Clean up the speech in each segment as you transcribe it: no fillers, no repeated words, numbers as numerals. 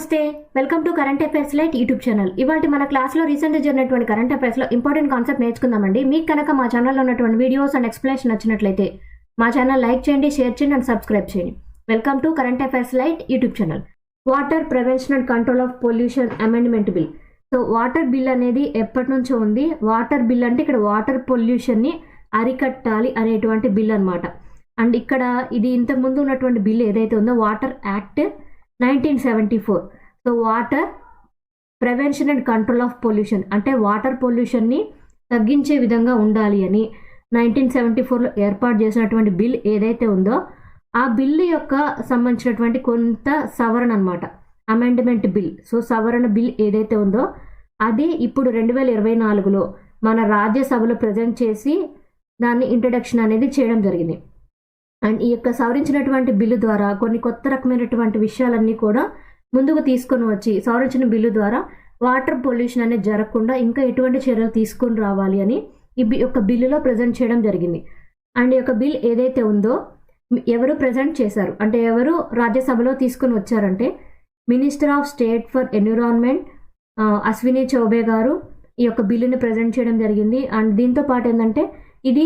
నమస్తే, welcome to current affairs light YouTube channel. ఇవాళ మన క్లాస్లో రీసెంట్గా జరిగినటువంటి కరెంట్ అఫైర్స్లో ఇంపార్టెంట్ కాన్సెప్ట్ నేర్చుకుందామండి. మీకు కనుక మా ఛానల్లో ఉన్నటువంటి వీడియోస్ అండ్ ఎక్స్ప్లెనేషన్ నచ్చినట్లయితే మా ఛానల్ లైక్ చేయండి, షేర్ చేయండి అండ్ సబ్స్క్రైబ్ చేయండి. Welcome to current affairs light YouTube channel. Water prevention and control of pollution amendment bill. So water bill అనేది ఎప్పటి నుంచో ఉంది. వాటర్ బిల్ అంటే ఇక్కడ వాటర్ పొల్యూషన్ని అరికట్టాలి అనేటువంటి బిల్ అనమాట. అండ్ ఇక్కడ ఇది ఇంతకుముందు ఉన్నటువంటి బిల్ ఏదైతే ఉందో water act 1974. So water prevention and control of pollution అంటే వాటర్ పొల్యూషన్ని తగ్గించే విధంగా ఉండాలి అని 1974లో ఏర్పాటు చేసినటువంటి బిల్ ఏదైతే ఉందో ఆ బిల్ యొక్క సంబంధించినటువంటి కొంత సవరణ అనమాట, అమెండ్మెంట్ బిల్. సో సవరణ బిల్ ఏదైతే ఉందో అది ఇప్పుడు 2024లో మన రాజ్యసభలో ప్రజెంట్ చేసి దాన్ని ఇంట్రడక్షన్ అనేది చేయడం జరిగింది. అండ్ ఈ యొక్క సవరించినటువంటి బిల్లు ద్వారా కొన్ని కొత్త రకమైనటువంటి విషయాలన్నీ కూడా ముందుకు తీసుకొని వచ్చి సవరించిన బిల్లు ద్వారా వాటర్ పొల్యూషన్ అనేది జరగకుండా ఇంకా ఎటువంటి చర్యలు తీసుకొని రావాలి అని ఈ యొక్క బిల్లులో ప్రజెంట్ చేయడం జరిగింది. అండ్ ఈ యొక్క బిల్ ఏదైతే ఉందో ఎవరు ప్రజెంట్ చేశారు అంటే ఎవరు రాజ్యసభలో తీసుకొని వచ్చారంటే minister of state for environment Ashwini Choubey గారు ఈ యొక్క బిల్లుని ప్రజెంట్ చేయడం జరిగింది. అండ్ దీంతో పాటు ఏంటంటే ఇది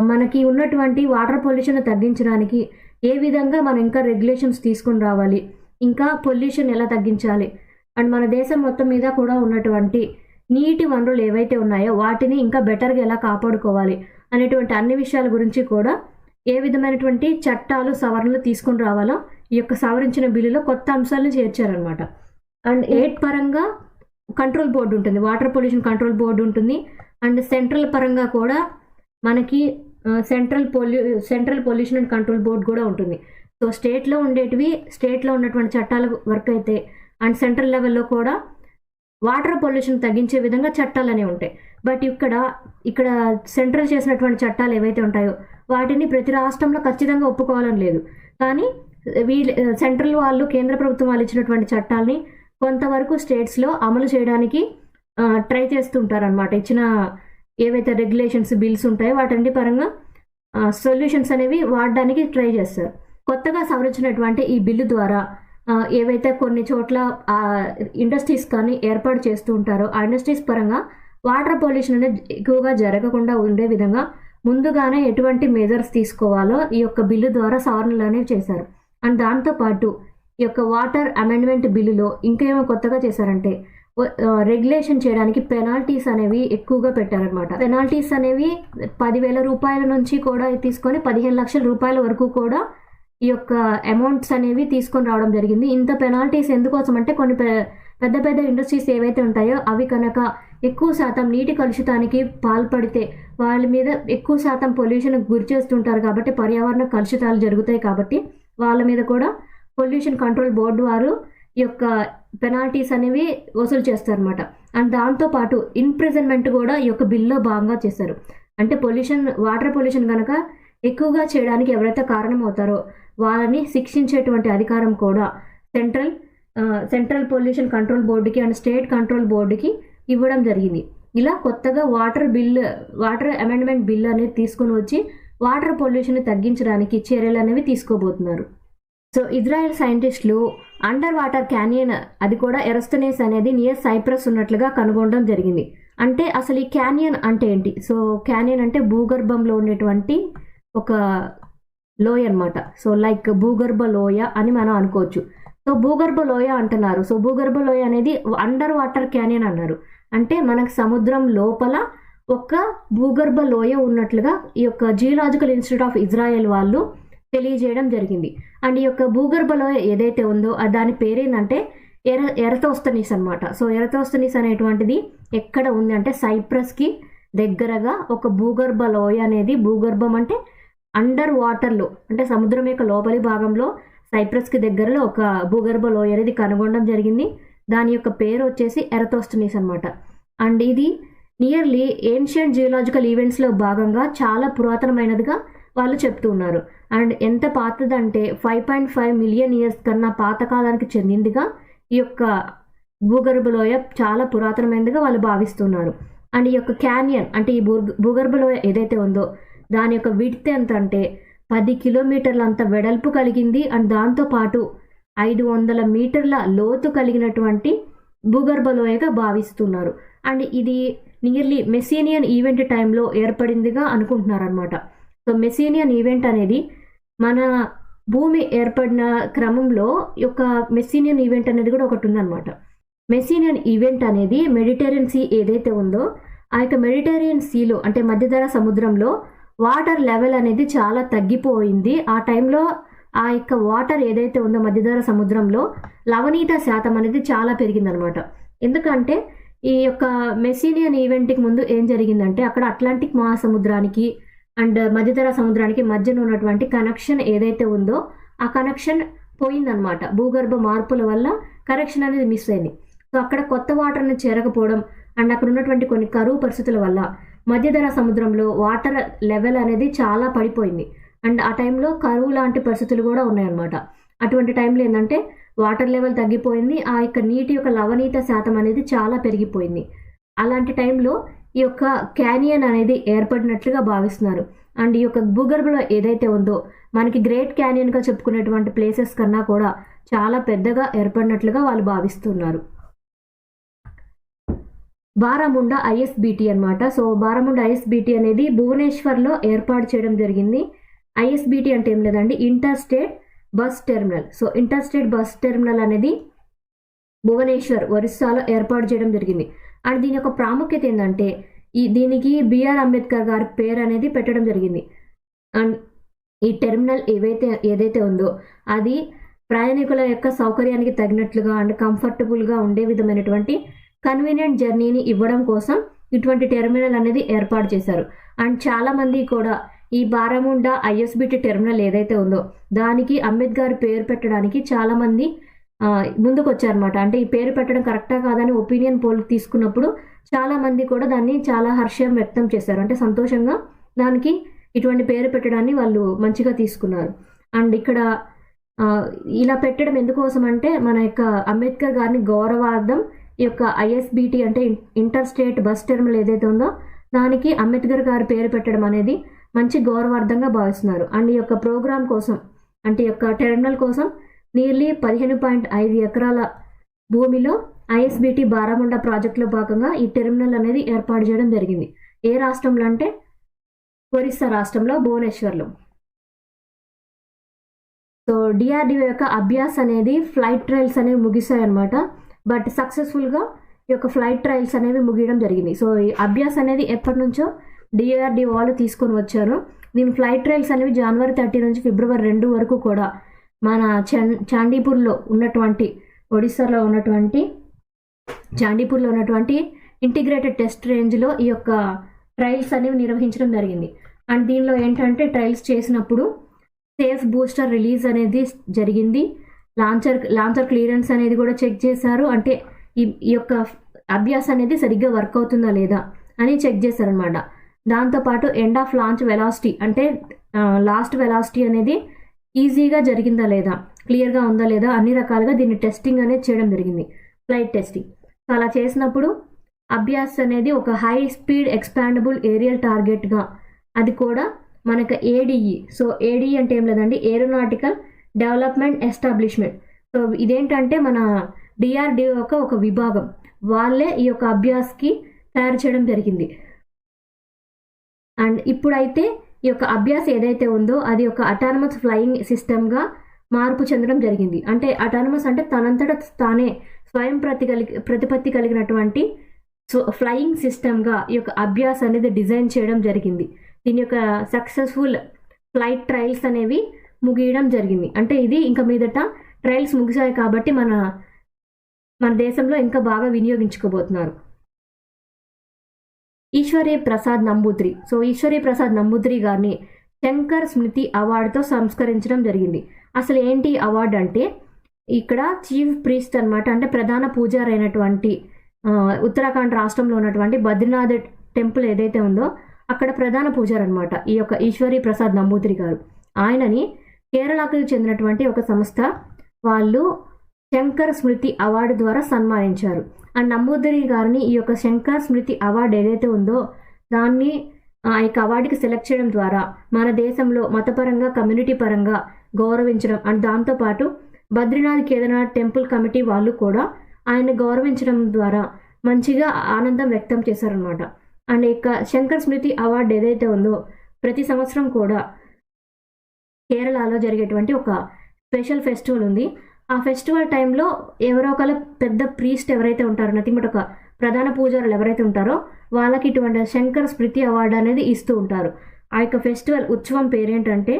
మనకి ఉన్నటువంటి వాటర్ పొల్యూషన్ తగ్గించడానికి ఏ విధంగా మనం ఇంకా రెగ్యులేషన్స్ తీసుకుని రావాలి, ఇంకా పొల్యూషన్ ఎలా తగ్గించాలి, అండ్ మన దేశం మొత్తం మీద కూడా ఉన్నటువంటి నీటి వనరులు ఏవైతే ఉన్నాయో వాటిని ఇంకా బెటర్గా ఎలా కాపాడుకోవాలి అనేటువంటి అన్ని విషయాల గురించి కూడా ఏ విధమైనటువంటి చట్టాలు సవరణలు తీసుకుని రావాలో ఈ యొక్క సవరించిన బిల్లులో కొత్త అంశాలను చేర్చారనమాట. అండ్ ఎయిట్ పరంగా కంట్రోల్ బోర్డు ఉంటుంది, వాటర్ పొల్యూషన్ కంట్రోల్ బోర్డు ఉంటుంది. అండ్ సెంట్రల్ పరంగా కూడా మనకి central pollution and control board కూడా ఉంటుంది. సో స్టేట్లో ఉండేటివి స్టేట్లో ఉన్నటువంటి చట్టాల వర్క్ అయితే అండ్ సెంట్రల్ లెవెల్లో కూడా వాటర్ పొల్యూషన్ తగ్గించే విధంగా చట్టాలు అనేవి ఉంటాయి. బట్ ఇక్కడ సెంట్రల్ చేసినటువంటి చట్టాలు ఏవైతే ఉంటాయో వాటిని ప్రతి రాష్ట్రంలో ఖచ్చితంగా ఒప్పుకోవాలని లేదు. కానీ సెంట్రల్ వాళ్ళు కేంద్ర ప్రభుత్వం వాళ్ళు ఇచ్చినటువంటి చట్టాలని కొంతవరకు స్టేట్స్లో అమలు చేయడానికి ట్రై చేస్తుంటారు అనమాట. ఇచ్చిన ఏవైతే రెగ్యులేషన్స్ బిల్స్ ఉంటాయో వాటన్నిటి పరంగా సొల్యూషన్స్ అనేవి వాడడానికి ట్రై చేస్తారు. కొత్తగా సవరించినటువంటి ఈ బిల్లు ద్వారా ఏవైతే కొన్ని చోట్ల ఇండస్ట్రీస్ కానీ ఏర్పాటు చేస్తూ ఉంటారో ఆ ఇండస్ట్రీస్ పరంగా వాటర్ పొల్యూషన్ అనేది ఎక్కువగా జరగకుండా ఉండే విధంగా ముందుగానే ఎటువంటి మెజర్స్ తీసుకోవాలో ఈ యొక్క బిల్లు ద్వారా సవరణలు అనేవి చేశారు. అండ్ దాంతోపాటు ఈ యొక్క వాటర్ అమెండ్మెంట్ బిల్లులో ఇంకేమో కొత్తగా చేశారంటే రెగ్యులేషన్ చేయడానికి పెనాల్టీస్ అనేవి ఎక్కువగా పెట్టారనమాట. పెనాల్టీస్ అనేవి 10,000 రూపాయల నుంచి కూడా తీసుకొని 15 లక్షల రూపాయల వరకు కూడా ఈ యొక్క అమౌంట్స్ అనేవి తీసుకొని రావడం జరిగింది. ఇంత పెనాల్టీస్ ఎందుకోసం అంటే కొన్ని పెద్ద పెద్ద ఇండస్ట్రీస్ ఏవైతే ఉంటాయో అవి కనుక ఎక్కువ శాతం నీటి కలుషితానికి పాల్పడితే వాళ్ళ మీద ఎక్కువ శాతం పొల్యూషన్కి గురి చేస్తుంటారు కాబట్టి పర్యావరణ కలుషితాలు జరుగుతాయి కాబట్టి వాళ్ళ మీద కూడా పొల్యూషన్ కంట్రోల్ బోర్డు వారు ఈ యొక్క పెనాల్టీస్ అనేవి వసూలు చేస్తారనమాట. అండ్ దాంతోపాటు ఇంప్రిజన్మెంట్ కూడా ఈ యొక్క బిల్లో భాగంగా చేశారు. అంటే వాటర్ పొల్యూషన్ కనుక ఎక్కువగా చేయడానికి ఎవరైతే కారణం అవుతారో వాళ్ళని శిక్షించేటువంటి అధికారం కూడా సెంట్రల్ పొల్యూషన్ కంట్రోల్ బోర్డుకి అండ్ స్టేట్ కంట్రోల్ బోర్డుకి ఇవ్వడం జరిగింది. ఇలా కొత్తగా వాటర్ అమెండ్మెంట్ బిల్ అనేది తీసుకొని వచ్చి వాటర్ పొల్యూషన్ తగ్గించడానికి చర్యలు అనేవి తీసుకోబోతున్నారు. సో ఇజ్రాయెల్ సైంటిస్టులు అండర్ వాటర్ క్యానియన్ అది కూడా ఎరస్తనేస్ అనేది నియర్ సైప్రస్ ఉన్నట్లుగా కనుగొనడం జరిగింది. అంటే అసలు ఈ క్యానియన్ అంటే ఏంటి? సో క్యానియన్ అంటే భూగర్భంలో ఉండేటువంటి ఒక లోయ అనమాట. సో లైక్ భూగర్భ లోయ అని మనం అనుకోవచ్చు. సో భూగర్భ లోయ అంటున్నారు. సో భూగర్భ లోయ అనేది అండర్ వాటర్ క్యానియన్ అన్నారు. అంటే మనకు సముద్రం లోపల ఒక భూగర్భ లోయ ఉన్నట్లుగా ఈ యొక్క జియోలాజికల్ ఇన్స్టిట్యూట్ ఆఫ్ ఇజ్రాయెల్ వాళ్ళు తెలియజేయడం జరిగింది. అండ్ ఈ యొక్క భూగర్భలో ఏదైతే ఉందో దాని పేరేందంటే ఎరతోస్తనీస్ అనమాట. సో ఎరతోస్తనీస్ అనేటువంటిది ఎక్కడ ఉంది అంటే సైప్రస్కి దగ్గరగా ఒక భూగర్భ లోయ అనేది, భూగర్భం అంటే అండర్ వాటర్లో అంటే సముద్రం యొక్క లోపలి భాగంలో సైప్రస్కి దగ్గరలో ఒక భూగర్భ లోయ అనేది కనుగొనడం జరిగింది. దాని యొక్క పేరు వచ్చేసి ఎరతోస్తనీస్ అనమాట. అండ్ ఇది నియర్లీ ఏన్షియంట్ జియోలాజికల్ ఈవెంట్స్లో భాగంగా చాలా పురాతనమైనదిగా వాళ్ళు చెప్తూ ఉన్నారు. అండ్ ఎంత పాతదంటే 5.5 మిలియన్ ఇయర్స్ కన్నా పాతకాలానికి చెందిందిగా ఈ యొక్క భూగర్భలోయ చాలా పురాతనమైనదిగా వాళ్ళు భావిస్తున్నారు. అండ్ ఈ యొక్క క్యానియన్ అంటే ఈ భూగర్భలోయ ఏదైతే ఉందో దాని యొక్క విడ్త్ ఎంత అంటే 10 కిలోమీటర్ల అంత వెడల్పు కలిగింది. అండ్ దాంతోపాటు 500 మీటర్ల లోతు కలిగినటువంటి భూగర్భ లోయగా భావిస్తున్నారు. అండ్ ఇది నియర్లీ మెసీనియన్ ఈవెంట్ టైంలో ఏర్పడిందిగా అనుకుంటున్నారనమాట. సో మెసీనియన్ ఈవెంట్ అనేది మన భూమి ఏర్పడిన క్రమంలో యొక్క మెసీనియన్ ఈవెంట్ అనేది కూడా ఒకటి ఉందన్నమాట. మెసీనియన్ ఈవెంట్ అనేది మెడిటేరియన్ సీ ఏదైతే ఉందో ఆ యొక్క మెడిటేరియన్ సీలో అంటే మధ్యధరా సముద్రంలో వాటర్ లెవెల్ అనేది చాలా తగ్గిపోయింది. ఆ టైంలో ఆ యొక్క వాటర్ ఏదైతే ఉందో మధ్యధరా సముద్రంలో లవణీయత శాతం అనేది చాలా పెరిగిందనమాట. ఎందుకంటే ఈ యొక్క మెసీనియన్ ఈవెంట్కి ముందు ఏం జరిగిందంటే అక్కడ అట్లాంటిక్ మహాసముద్రానికి అండ్ మధ్యధరా సముద్రానికి మధ్యన ఉన్నటువంటి కనెక్షన్ ఏదైతే ఉందో ఆ కనెక్షన్ పోయిందనమాట. భూగర్భ మార్పుల వల్ల కనెక్షన్ అనేది మిస్ అయింది. సో అక్కడ కొత్త వాటర్ని చేరకపోవడం అండ్ అక్కడ ఉన్నటువంటి కొన్ని కరువు పరిస్థితుల వల్ల మధ్యధరా సముద్రంలో వాటర్ లెవెల్ అనేది చాలా పడిపోయింది. అండ్ ఆ టైంలో కరువు లాంటి పరిస్థితులు కూడా ఉన్నాయన్నమాట. అటువంటి టైంలో ఏంటంటే వాటర్ లెవెల్ తగ్గిపోయింది, ఆ యొక్క నీటి యొక్క లవణీయత శాతం అనేది చాలా పెరిగిపోయింది. అలాంటి టైంలో ఈ యొక్క క్యానియన్ అనేది ఏర్పడినట్లుగా భావిస్తున్నారు. అండ్ ఈ యొక్క భూగర్భంలో ఏదైతే ఉందో మనకి గ్రేట్ క్యానియన్గా చెప్పుకునేటువంటి ప్లేసెస్ కన్నా కూడా చాలా పెద్దగా ఏర్పడినట్లుగా వాళ్ళు భావిస్తున్నారు. బారాముండా ఐఎస్బిటి అనమాట. సో బారాముండా ఐఎస్బిటి అనేది భువనేశ్వర్లో ఏర్పాటు చేయడం జరిగింది. ఐఎస్బిటి అంటే ఏం లేదండి, inter state bus terminal. So inter state bus terminal అనేది భువనేశ్వర్ ఒరిస్సాలో ఏర్పాటు చేయడం జరిగింది. అండ్ దీని యొక్క ప్రాముఖ్యత ఏంటంటే దీనికి బిఆర్ అంబేద్కర్ గారి పేరు అనేది పెట్టడం జరిగింది. అండ్ ఈ టెర్మినల్ ఏదైతే ఉందో అది ప్రయాణికుల యొక్క సౌకర్యానికి తగినట్లుగా అండ్ కంఫర్టబుల్గా ఉండే విధమైనటువంటి కన్వీనియంట్ జర్నీని ఇవ్వడం కోసం ఇటువంటి టెర్మినల్ అనేది ఏర్పాటు చేశారు. అండ్ చాలామంది కూడా ఈ బారాముండా ఐఎస్బిటి టెర్మినల్ ఏదైతే ఉందో దానికి అంబేద్కర్ పేరు పెట్టడానికి చాలామంది ముందుకు వచ్చారనమాట. అంటే ఈ పేరు పెట్టడం కరెక్టా కాదని ఒపీనియన్ పోల్ తీసుకున్నప్పుడు చాలామంది కూడా దాన్ని చాలా హర్షం వ్యక్తం చేశారు. అంటే సంతోషంగా దానికి ఇటువంటి పేరు పెట్టడాన్ని వాళ్ళు మంచిగా తీసుకున్నారు. అండ్ ఇక్కడ ఇలా పెట్టడం ఎందుకోసం అంటే మన యొక్క అంబేద్కర్ గారిని గౌరవార్థం ఈ యొక్క ఐఎస్బిటి అంటే ఇంటర్ స్టేట్ బస్ టెర్మినల్ ఏదైతే ఉందో దానికి అంబేద్కర్ గారి పేరు పెట్టడం అనేది మంచి గౌరవార్థంగా భావిస్తున్నారు. అండ్ ఈ యొక్క ప్రోగ్రామ్ కోసం అంటే ఈ యొక్క టెర్మినల్ కోసం నియర్లీ 15.5 ఎకరాల భూమిలో ఐఎస్బిటి బారాముండా ప్రాజెక్టులో భాగంగా ఈ టెర్మినల్ అనేది ఏర్పాటు చేయడం జరిగింది. ఏ రాష్ట్రంలో అంటే ఒరిస్సా రాష్ట్రంలో భువనేశ్వర్లో. సో డిఆర్డిఓ యొక్క అభ్యాస్ అనేది ఫ్లైట్ ట్రయల్స్ అనేవి ముగిశాయి అనమాట. బట్ సక్సెస్ఫుల్గా ఈ యొక్క ఫ్లైట్ ట్రయల్స్ అనేవి ముగియడం జరిగింది. సో ఈ అభ్యాస్ అనేది ఎప్పటి నుంచో డిఆర్డిఓ వాళ్ళు తీసుకొని వచ్చారు. దీని ఫ్లైట్ ట్రయల్స్ అనేవి జనవరి 30 నుంచి ఫిబ్రవరి 2 వరకు కూడా మన చాండీపూర్లో ఉన్నటువంటి ఒడిస్సాలో ఉన్నటువంటి చాండీపూర్లో ఉన్నటువంటి ఇంటిగ్రేటెడ్ టెస్ట్ రేంజ్లో ఈ యొక్క ట్రయల్స్ అనేవి నిర్వహించడం జరిగింది. అండ్ దీనిలో ఏంటంటే ట్రయల్స్ చేసినప్పుడు సేఫ్ బూస్టర్ రిలీజ్ అనేది జరిగింది. లాంచర్ క్లియరెన్స్ అనేది కూడా చెక్ చేశారు. అంటే ఈ యొక్క అభ్యాస్ అనేది సరిగ్గా వర్క్ అవుతుందా లేదా అని చెక్ చేశారనమాట. దాంతోపాటు ఎండ్ ఆఫ్ లాంచ్ వెలాసిటీ అంటే లాస్ట్ వెలాసిటీ అనేది ఈజీగా జరిగిందా లేదా, క్లియర్గా ఉందా లేదా అన్ని రకాలుగా దీన్ని టెస్టింగ్ అనేది చేయడం జరిగింది, ఫ్లైట్ టెస్టింగ్. సో అలా చేసినప్పుడు అభ్యాస్ అనేది ఒక హై స్పీడ్ ఎక్స్పాండబుల్ ఏరియల్ టార్గెట్గా అది కూడా మనకు ఏడిఈ. సో ఏడిఈ అంటే ఏం లేదండి, ఏరోనాటికల్ డెవలప్మెంట్ ఎస్టాబ్లిష్మెంట్. సో ఇదేంటంటే మన డిఆర్డిఓ యొక్క ఒక విభాగం, వాళ్ళే ఈ యొక్క అభ్యాస్కి తయారు చేయడం జరిగింది. అండ్ ఇప్పుడైతే ఈ యొక్క అభ్యాస్ ఏదైతే ఉందో అది ఒక అటానమస్ ఫ్లయింగ్ సిస్టమ్గా మార్పు చెందడం జరిగింది. అంటే అటానమస్ అంటే తనంతట తానే స్వయం ప్రతిపత్తి కలిగినటువంటి ఫ్లయింగ్ సిస్టమ్గా ఈ యొక్క అభ్యాస్ అనేది డిజైన్ చేయడం జరిగింది. దీని యొక్క సక్సెస్ఫుల్ ఫ్లైట్ ట్రయల్స్ అనేవి ముగియడం జరిగింది. అంటే ఇది ఇంకా మీదట ట్రయల్స్ ముగిశాయి కాబట్టి మన దేశంలో ఇంకా బాగా వినియోగించుకోబోతున్నారు. ఈశ్వరీ ప్రసాద్ నంబూద్రి. సో ఈశ్వరీ ప్రసాద్ నంబూద్రి గారిని శంకర్ స్మృతి అవార్డుతో సంస్కరించడం జరిగింది. అసలు ఏంటి అవార్డు అంటే ఇక్కడ చీఫ్ ప్రీస్ట్ అనమాట, అంటే ప్రధాన పూజారి అయినటువంటి ఉత్తరాఖండ్ రాష్ట్రంలో ఉన్నటువంటి బద్రీనాథ్ టెంపుల్ ఏదైతే ఉందో అక్కడ ప్రధాన పూజారి అనమాట ఈ యొక్క ఈశ్వరీ ప్రసాద్ నంబూద్రి గారు. ఆయనని కేరళకు చెందినటువంటి ఒక సంస్థ వాళ్ళు శంకర్ స్మృతి అవార్డు ద్వారా సన్మానించారు. అండ్ నంబూద్రి గారిని ఈ యొక్క శంకర్ స్మృతి అవార్డు ఏదైతే ఉందో దాన్ని ఆ యొక్క అవార్డుకి సెలెక్ట్ చేయడం ద్వారా మన దేశంలో మతపరంగా కమ్యూనిటీ పరంగా గౌరవించడం అండ్ దాంతోపాటు బద్రీనాథ్ కేదార్నాథ్ టెంపుల్ కమిటీ వాళ్ళు కూడా ఆయన గౌరవించడం ద్వారా మంచిగా ఆనందం వ్యక్తం చేశారనమాట. అండ్ ఇక శంకర్ స్మృతి అవార్డు ఏదైతే ఉందో ప్రతి సంవత్సరం కూడా కేరళలో జరిగేటువంటి ఒక స్పెషల్ ఫెస్టివల్ ఉంది. ఆ ఫెస్టివల్ టైంలో ఎవరో ఒకళ్ళ పెద్ద ప్రీస్ట్ ఎవరైతే ఉంటారో, నథింగ్ బట్ ఒక ప్రధాన పూజారులు ఎవరైతే ఉంటారో వాళ్ళకి ఇటువంటి శంకర్ స్మృతి అవార్డు అనేది ఇస్తూ ఉంటారు. ఆ యొక్క ఫెస్టివల్ ఉత్సవం పేరేంటంటే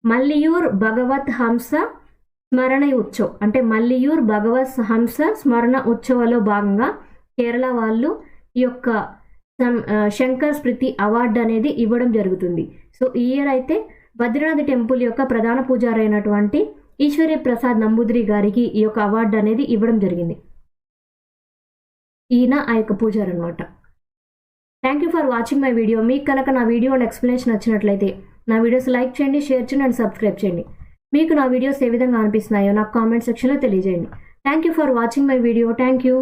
మల్లియూర్ భగవత్ హంస స్మరణ ఉత్సవ్. అంటే మల్లియూర్ భగవత్ హంస స్మరణ ఉత్సవంలో భాగంగా కేరళ వాళ్ళు ఈ యొక్క శంకర్ స్మృతి అవార్డు అనేది ఇవ్వడం జరుగుతుంది. సో ఈ ఇయర్ అయితే బద్రీనాథ్ టెంపుల్ యొక్క ప్రధాన పూజారి అయినటువంటి ఈశ్వరి ప్రసాద్ నంబూద్రి గారికి ఈ యొక్క అవార్డు అనేది ఇవ్వడం జరిగింది. ఈయన ఆ యొక్క పూజారి అనమాట. Thank you for watching my video. మీకు కనుక నా వీడియో అండ్ ఎక్స్ప్లెనేషన్ నచ్చినట్లయితే నా వీడియోస్ లైక్ చేయండి, షేర్ చేయండి అండ్ సబ్స్క్రైబ్ చేయండి. మీకు నా వీడియోస్ ఏ విధంగా అనిపిస్తున్నాయో నాకు కామెంట్ సెక్షన్లో తెలియజేయండి. Thank you for watching my video. Thank you.